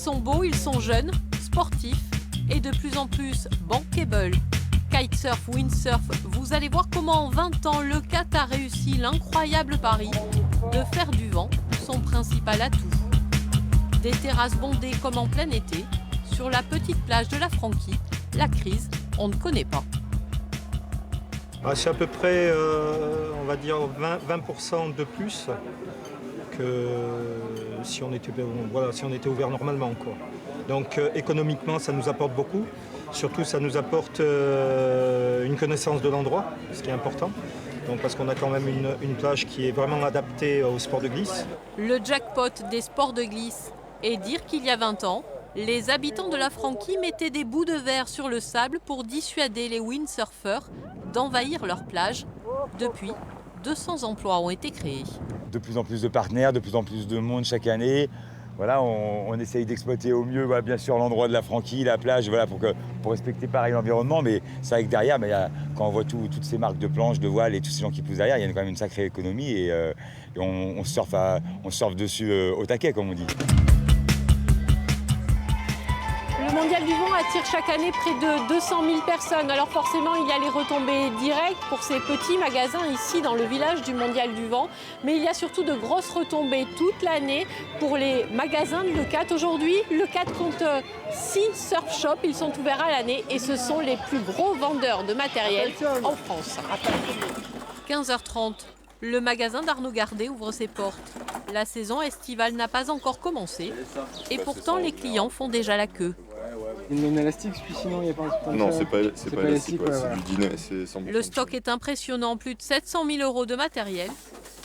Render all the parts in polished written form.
sont beaux, ils sont jeunes, sportifs et de plus en plus bankable. Kitesurf, windsurf, vous allez voir comment en 20 ans, le CAT a réussi l'incroyable pari de faire du vent son principal atout. Des terrasses bondées comme en plein été, sur la petite plage de la Franquie, la crise, on ne connaît pas. C'est à peu près, on va dire, 20% de plus que si on était ouvert normalement, quoi. Donc économiquement, ça nous apporte beaucoup. Surtout, ça nous apporte une connaissance de l'endroit, ce qui est important. Donc, parce qu'on a quand même une plage qui est vraiment adaptée au sport de glisse. Le jackpot des sports de glisse est dire qu'il y a 20 ans, les habitants de la Franquie mettaient des bouts de verre sur le sable pour dissuader les windsurfers d'envahir leur plage. Depuis, 200 emplois ont été créés. De plus en plus de partenaires, de plus en plus de monde chaque année. Voilà, on essaye d'exploiter au mieux, bien sûr, l'endroit de la Franquie, la plage, pour respecter pareil l'environnement. Mais c'est vrai que derrière, quand on voit toutes ces marques de planches, de voiles et tous ces gens qui poussent derrière, il y a quand même une sacrée économie et on surfe dessus au taquet, comme on dit. Le Mondial du Vent attire chaque année près de 200 000 personnes. Alors forcément, il y a les retombées directes pour ces petits magasins ici dans le village du Mondial du Vent. Mais il y a surtout de grosses retombées toute l'année pour les magasins de CAT. Aujourd'hui, le CAT compte 6 surf shops. Ils sont ouverts à l'année et ce sont les plus gros vendeurs de matériel en France. 15h30, le magasin d'Arnaud Gardet ouvre ses portes. La saison estivale n'a pas encore commencé et pourtant les clients font déjà la queue. Il est élastique, celui-ci, non, il n'y a pas. Non, c'est pas élastique, c'est du dîner. Le stock est impressionnant, plus de 700 000 € de matériel,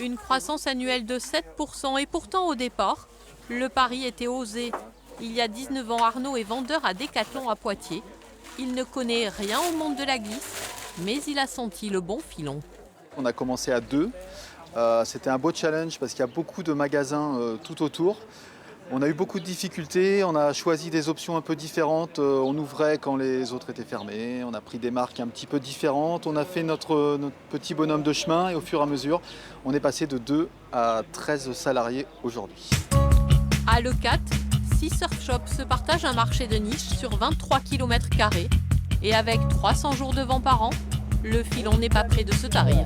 une croissance annuelle de 7% et pourtant au départ, le pari était osé. Il y a 19 ans, Arnaud est vendeur à Decathlon à Poitiers. Il ne connaît rien au monde de la glisse, mais il a senti le bon filon. On a commencé à 2. C'était un beau challenge parce qu'il y a beaucoup de magasins tout autour. On a eu beaucoup de difficultés, on a choisi des options un peu différentes. On ouvrait quand les autres étaient fermés, on a pris des marques un petit peu différentes. On a fait notre petit bonhomme de chemin et au fur et à mesure, on est passé de 2 à 13 salariés aujourd'hui. À Le CAT, 6 surf shops se partagent un marché de niche sur 23 km². Et avec 300 jours de vent par an, le filon n'est pas prêt de se tarir.